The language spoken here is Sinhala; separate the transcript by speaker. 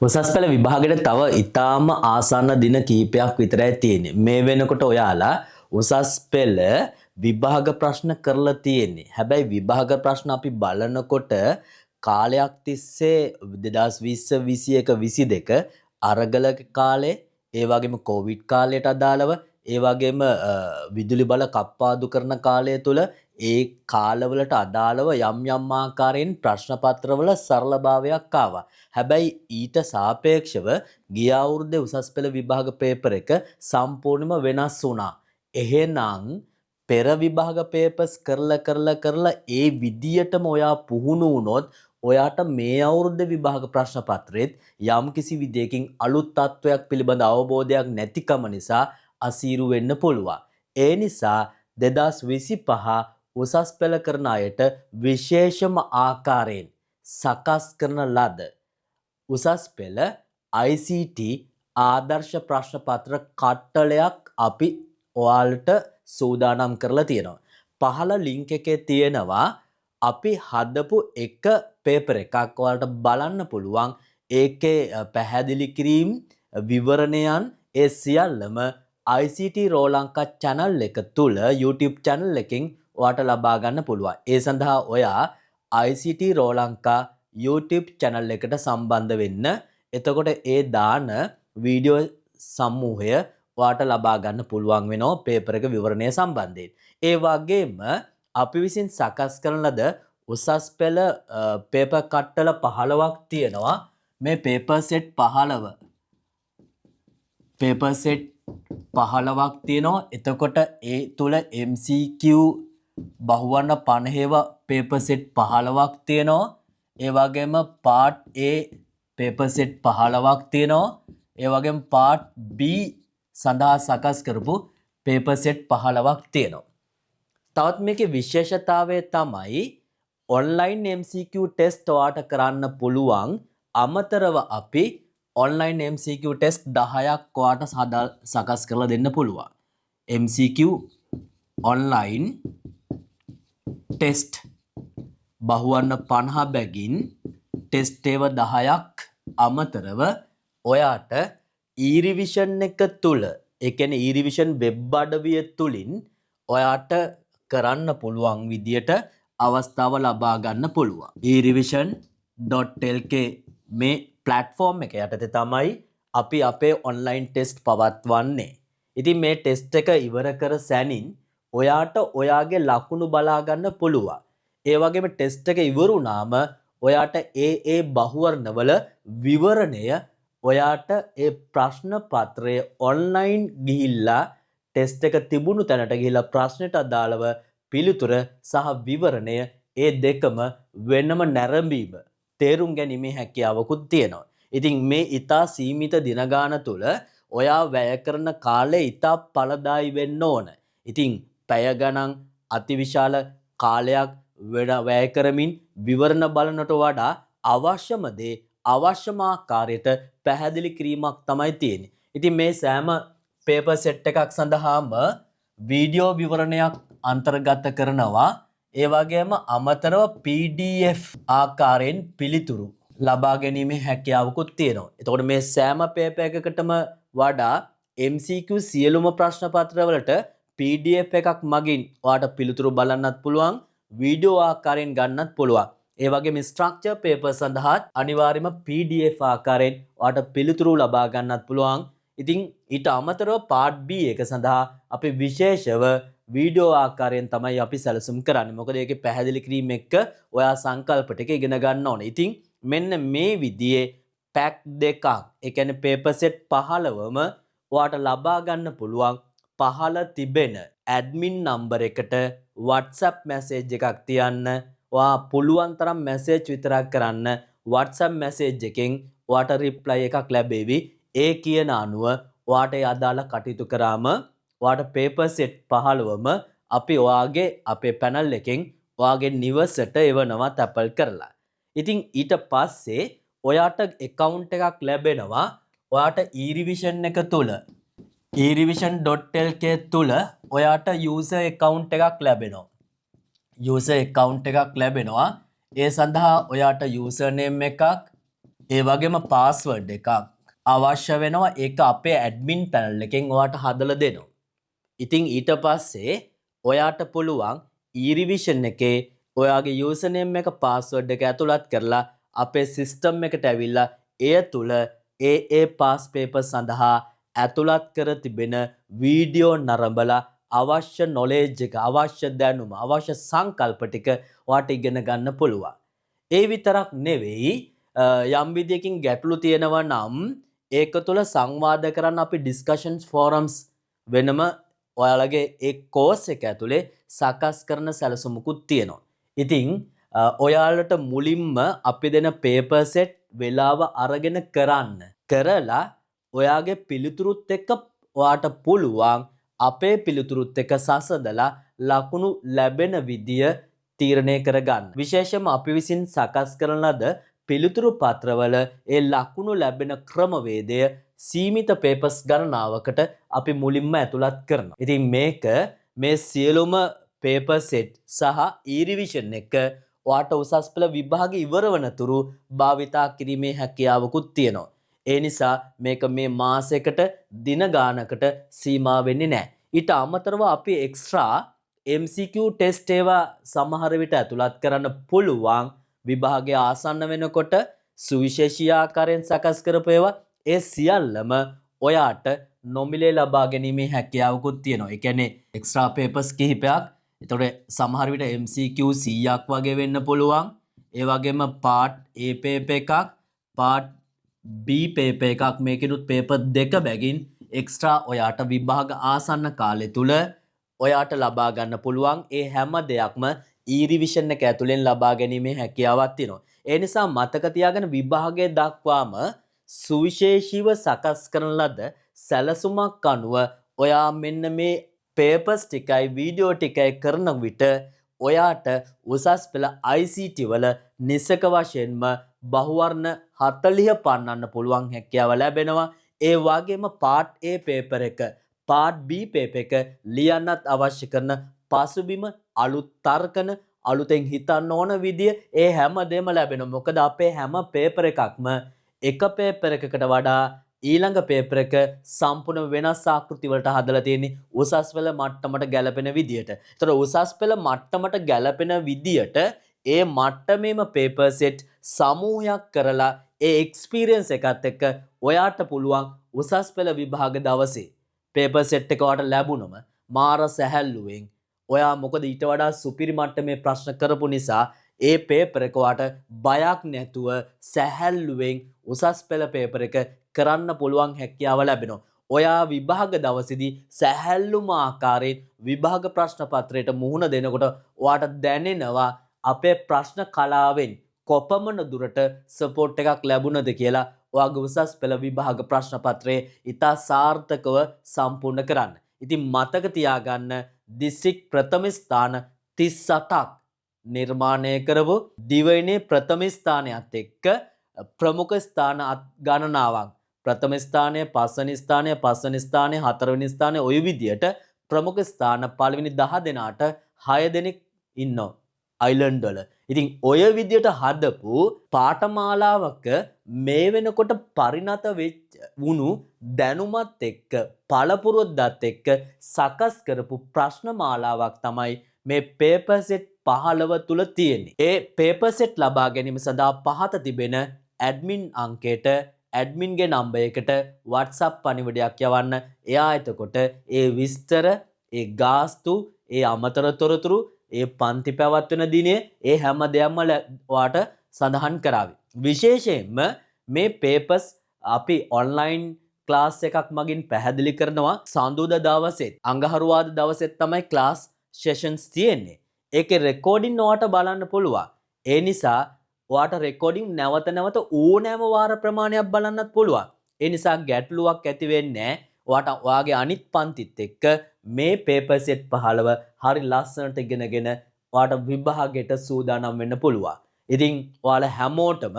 Speaker 1: උසස් පෙළ විභාගෙට තව ඉතාම ආසන්න දින කීපයක් විතරයි තියෙන්නේ. මේ වෙනකොට ඔයාලා උසස් පෙළ විභාග ප්‍රශ්න කරලා තියෙන්නේ. හැබැයි විභාග ප්‍රශ්න අපි බලනකොට කාලයක් තිස්සේ 2020 21 22 අරගල කාලේ, ඒ වගේම කොවිඩ් කාලයට අදාළව, ඒ වගේම විදුලි බල කප්පාදු කරන කාලය තුල ඒ කාලවලට අදාළව යම් යම් ආකාරයෙන් ප්‍රශ්න පත්‍රවල සරලභාවයක් ආවා. හැබැයි ඊට සාපේක්ෂව ගිය අවුරුද්දේ උසස් පෙළ විභාග පේපර් එක සම්පූර්ණයෙන්ම වෙනස් වුණා. එහෙනම් පෙර විභාග පේපර්ස් කරලා ඒ විදියටම ඔයා පුහුණු වුණොත් ඔයාට මේ අවුරුද්දේ විභාග ප්‍රශ්න පත්‍රෙත් යම් කිසි විදියකින් අලුත් තත්වයක් පිළිබඳ අවබෝධයක් නැතිකම නිසා අසීරු වෙන්න පුළුවන්. ඒ නිසා 2025 උසස් පෙළ කරන අයට විශේෂම ආකාරයෙන් සකස් කරන ලද උසස් පෙළ ICT ආදර්ශ ප්‍රශ්න පත්‍ර කට්ටලයක් අපි ඔයාලට සූදානම් කරලා තියෙනවා. පහළ ලින්ක් එකේ තියෙනවා අපි හදපු එක පේපර් එකක් ඔයාලට බලන්න පුළුවන්. ඒකේ පැහැදිලි කිරීම් විවරණයන් ඒ සියල්ලම ICT රෝලංකා channel එක තුල YouTube channel එකෙන් ඔයාලට ලබා ගන්න පුළුවන්. ඒ සඳහා ඔයා ICT රෝලංකා YouTube channel එකට සම්බන්ධ වෙන්න. එතකොට ඒ දාන වීඩියෝ සමූහය ඔයාලට ලබා ගන්න පුළුවන් වෙනවා පේපර් එක විවරණය සම්බන්ධයෙන්. ඒ වගේම අපි විසින් සකස් කරන ලද උසස් පෙළ පේපර් කට්ටල 15ක් තියෙනවා. මේ පේපර් සෙට් 15 පේපර් සෙට් 15ක් තියෙනවා. එතකොට ඒ තුල MCQ බහුවර්ණ 50ව පේපර් සෙට් 15ක් තියෙනවා. ඒ වගේම පාර්ට් A පේපර් සෙට් 15ක් තියෙනවා. ඒ වගේම පාර්ට් B සඳහා සකස් කරපු පේපර් සෙට් 15ක් තියෙනවා. තවත් මේකේ විශේෂතාවය තමයි ඔන්ලයින් MCQ ටෙස්ට් ඔයාට කරන්න පුළුවන්. අමතරව අපි ඔන්ලයින් MCQ ටෙස්ට් 10ක් ඔයාට සකස් කරලා දෙන්න පුළුවන්. MCQ ඔන්ලයින් ටෙස්ට් බහුවර්ණ 50 බැගින් ටෙස්ට් ඒව 10ක් අමතරව ඔයාට e-revision එක තුල, ඒ කියන්නේ e-revision වෙබ් අඩවිය තුලින් ඔයාට කරන්න පුළුවන් විදියට අවස්ථාව ලබා ගන්න පුළුවන්. e-revision.lk මේ platform එක යටතේ තමයි අපි අපේ online test පවත්වන්නේ. ඉතින් මේ test එක ඉවර කර සැනින් ඔයාට ඔයාගේ ලකුණු බලා ගන්න පුළුවන්. ඒ වගේම test එක ඉවර වුණාම ඔයාට ඒ බහුවර්ණවල විවරණය ඔයාට ඒ ප්‍රශ්න පත්‍රය online ගිහිල්ලා ටෙස්ට් එක තිබුණු තැනට ගිහිල්ලා ප්‍රශ්නෙට අදාළව පිළිතුර සහ විවරණය ඒ දෙකම වෙනම නැරඹීම තේරුම් ගැනීමේ හැකියාවකුත් තියෙනවා. ඉතින් මේ ඊටා සීමිත දින ගාන තුල ඔයා වැය කරන කාලය ඊටා ඵලදායී වෙන්න ඕන. ඉතින් පැය ගණන් අතිවිශාල කාලයක් වැය කරමින් විවරණ බලනට වඩා අවශ්‍යම දේ අවශ්‍යම ආකාරයට පැහැදිලි කිරීමක් තමයි තියෙන්නේ. ඉතින් මේ සෑම පේපර් සෙට් එකක් සඳහාම වීඩියෝ විවරණයක් අන්තර්ගත කරනවා. ඒ වගේම අමතරව PDF ආකාරයෙන් පිළිතුරු ලබා ගැනීමේ හැකියාවකුත් තියෙනවා. එතකොට මේ සෑම පේපර් එකකටම වඩා MCQ සියලුම ප්‍රශ්න පත්‍රවලට PDF එකක් මගින් ඔයාට පිළිතුරු බලන්නත් පුළුවන්, වීඩියෝ ආකාරයෙන් ගන්නත් පුළුවන්. ඒ වගේම ස්ට්‍රක්චර් පේපර් සඳහා අනිවාර්යයෙන්ම PDF ආකාරයෙන් ඔයාට පිළිතුරු ලබා ගන්නත් පුළුවන්. ඉතින් ඊට අමතරව පාර්ට් B එක සඳහා අපි විශේෂව වීඩියෝ ආකාරයෙන් තමයි අපි සැලසුම් කරන්නේ. මොකද ඒකේ පැහැදිලි කිරීම එක්ක ඔයා සංකල්ප ටික ඉගෙන ගන්න ඕනේ. ඉතින් මෙන්න මේ විදිහේ පැක් දෙකක්, ඒ කියන්නේ පේපර් සෙට් 15ම ඔයාට ලබා ගන්න පුළුවන්. පහළ තිබෙන ඇඩ්මින් නම්බර් එකට WhatsApp මැසේජ් එකක් තියන්න. ඔයා පුළුවන් තරම් මැසේජ් විතරක් කරන්න. WhatsApp මැසේජ් එකෙන් ඔයාට රිප්ලයි එකක් ලැබෙවි. ඒ කියන අනුව ඔයාට අදාළ කටයුතු කරාම ඔයාට පේපර් සෙට් 15ම අපි ඔයාගේ අපේ පැනල් එකෙන් ඔයාගේ නිවසට එවනවා තැපල් කරලා. ඉතින් ඊට පස්සේ ඔයාට account එකක් ලැබෙනවා. ඔයාට e-revision එක තුල e-revision.lk තුල ඔයාට user account එකක් ලැබෙනවා. user account එකක් ලැබෙනවා. ඒ සඳහා ඔයාට username එකක්, ඒ වගේම පාස්වර්ඩ් එකක් අවශ්‍ය වෙනවා. ඒක අපේ ඇඩ්මින් පැනල් එකෙන් ඔයාට හදලා දෙනවා. ඉතින් ඊට පස්සේ ඔයාට පුළුවන් ඊරිවිෂන් එකේ ඔයාගේ යූසර්නේම් එක පාස්වර්ඩ් එක ඇතුළත් කරලා අපේ සිස්ටම් එකට ඇවිල්ලා එය තුල ඒ පාස් පේපර් සඳහා ඇතුළත් කර තිබෙන වීඩියෝ නරඹලා අවශ්‍ය නොලෙජ් එක, අවශ්‍ය දැනුම, අවශ්‍ය සංකල්ප ටික ඔයාට ඉගෙන ගන්න පුළුවන්. ඒ විතරක් නෙවෙයි, යම් විදියකින් ගැටලු තියෙනවා නම් ඒක තුළ සංවාද කරන්න අපි ඩිස්කෂන්ස් ෆෝරම්ස් වෙනම ඔයාලගේ ඒ කෝස් එක ඇතුලේ සකස් කරන සැලසුමකුත් තියෙනවා. ඉතින් ඔයාලට මුලින්ම අපි දෙන පේපර් සෙට් වෙලාව අරගෙන කරලා ඔයාගේ පිළිතුරුත් එක්ක ඔයාට පුළුවන් අපේ පිළිතුරුත් එක්ක සසදලා ලකුණු ලැබෙන විදිය තීරණය කරගන්න. විශේෂයෙන්ම අපි විසින් සකස් කරන ලද පිළිතුරු පත්‍රවල ඒ ලකුණු ලැබෙන ක්‍රමවේදය සීමිත පේපර්ස් ගණනාවකට අපි මුලින්ම ඇතුළත් කරනවා. ඉතින් මේ සියලුම පේපර් සෙට් සහ ඊරිවිෂන් එක ඔයාට උසස් පෙළ විභාග ඉවර වනතුරු භාවිතා කිරීමේ හැකියාවකුත් තියෙනවා. ඒ නිසා මේක මේ මාසයකට දින ගානකට සීමා වෙන්නේ නැහැ. ඊට අමතරව අපි එක්ස්ට්‍රා MCQ ටෙස්ට් ඒවා සමහර විට ඇතුළත් කරන්න පුළුවන්. විභාගය ආසන්න වෙනකොට සුවිශේෂී ආකාරයෙන් සකස් කරපු ඒවා ඒ සියල්ලම ඔයාට නොමිලේ ලබා ගැනීමේ හැකියාවකුත් තියෙනවා. ඒ කියන්නේ එක්ස්ට්‍රා පේපර්ස් කිහිපයක්. එතකොට සමහර විට MCQ 100ක් වගේ වෙන්න පුළුවන්. ඒ වගේම පාර්ට් A පේපර් එකක්, පාර්ට් B පේපර් එකක්, මේකිනුත් පේපර් දෙක බැගින් එක්ස්ට්‍රා ඔයාට විභාග ආසන්න කාලය තුල ඔයාට ලබා ගන්න පුළුවන්. ඒ හැම දෙයක්ම ඊරිවිෂන් එක ඇතුලෙන් ලබා ගැනීමේ හැකියාවක් තියෙනවා. ඒ නිසා මතක තියාගන්න විභාගය දක්වාම සුවිශේෂීව සකස් කරන ලද සැලසුමක් අනුව ඔයා මෙන්න මේ පේපර්ස් ටිකයි වීඩියෝ ටිකයි කරන විට ඔයාට උසස් පෙළ ICT වල නිසක වශයෙන්ම බහුවර්ණ 40 පන්නන්න පුළුවන් හැකියාව ලැබෙනවා. ඒ වගේම පාර්ට් A පේපර් එක, පාර්ට් B පේපර් එක ලියන්නත් අවශ්‍ය කරන පසුබිම, අලුත් තර්කන, අලුතෙන් හිතන්න ඕන විදිය ඒ හැම දෙම ලැබෙනවා. මොකද අපේ හැම පේපර් එකක්ම එක පේපර් එකකට වඩා ඊළඟ පේපර් එක සම්පූර්ණ වෙනස් ආකෘති වලට හදලා තියෙන්නේ උසස් පෙළ මට්ටමට ගැලපෙන විදියට. ඒතර උසස් පෙළ මට්ටමට ගැලපෙන විදියට ඒ මට්ටමේම පේපර් සෙට් සමූහයක් කරලා ඒ එක්ස්පීරියන්ස් එකත් එක්ක ඔයාට පුළුවන් උසස් පෙළ විභාග දවසේ පේපර් සෙට් එක ඔයාට ලැබුණම මාර සැහැල්ලුවෙන් ඔයා මොකද ඊට වඩා සුපිරි මට්ටමේ ප්‍රශ්න කරපු නිසා ඒ පේපර් එක ඔයාට බයක් නැතුව සැහැල්ලුවෙන් උසස් පෙළ පේපර් එක කරන්න පුළුවන් හැකියාව ලැබෙනවා. ඔයා විභාග දවසේදී සැහැල්ලුම ආකාරයෙන් විභාග ප්‍රශ්න පත්‍රයට මුහුණ දෙනකොට ඔයාට දැනෙනවා අපේ ප්‍රශ්න කලාවෙන් කොපමණ දුරට සපෝට් එකක් ලැබුණද කියලා. ඔයාගේ උසස් පෙළ විභාග ප්‍රශ්න පත්‍රයේ ඉතා සාර්ථකව සම්පූර්ණ කරන්න. ඉතින් මතක තියාගන්න දිස්ත්‍රික් ප්‍රථම ස්ථාන 38ක් නිර්මාණය කරපු දිවයිනේ ප්‍රථම ස්ථානයත් එක්ක ප්‍රමුඛ ස්ථාන ගණනාවක්, ප්‍රථම ස්ථානය, පස්වෙනි ස්ථානය, පස්වෙනි ස්ථානය, හතරවෙනි ස්ථානය, ඔය විදියට ප්‍රමුඛ ස්ථාන පළවෙනි 10 දෙනාට 6 දෙනෙක් ඉන්නවා අයිලන්ඩ් වල. ඉතින් ඔය විදියට හදපු පාඨමාලාවක මේ වෙනකොට පරිණත වුණු දැනුමත් එක්ක පළපුරුද්දත් එක්ක සකස් කරපු ප්‍රශ්න මාලාවක් තමයි මේ පේපර් සෙට් 15 තුල තියෙන්නේ. ඒ පේපර් සෙට් ලබා ගැනීම සඳහා පහත තිබෙන ඇඩ්මින් අංකයට, ඇඩ්මින්ගේ නම්බර් එකට WhatsApp පණිවිඩයක් යවන්න. එයා එතකොට ඒ විස්තර, ඒ ගාස්තු, ඒ අමතර තොරතුරු, ඒ පන්ති පැවැත්වෙන දිනය, ඒ හැම දෙයක්ම ඔයාට සඳහන් කරાવી. විශේෂයෙන්ම මේ පේපර්ස් අපි ඔන්ලයින් ක්ලාස් එකක් මගින් පැහැදිලි කරනවා. සඳුදා දවසෙත් අඟහරුවාදා දවසෙත් තමයි ක්ලාස් සෙෂන්ස් තියෙන්නේ. ඒකේ රෙකෝඩින් ඔයාට බලන්න පුළුවන්. ඒ නිසා ඔයාට රෙකෝඩින් නැවත නැවත ඕනෑම වාර ප්‍රමාණයක් බලන්නත් පුළුවන්. ඒ නිසා ගැටලුවක් ඇති වෙන්නේ නැහැ. ඔයාට ඔයාගේ අනිත් පන්තිත් එක්ක මේ පේපර් සෙට් 15 හරි ලස්සනට ඉගෙනගෙන ඔයාට විභාගයට සූදානම් වෙන්න පුළුවන්. ඉතින් ඔයාලා හැමෝටම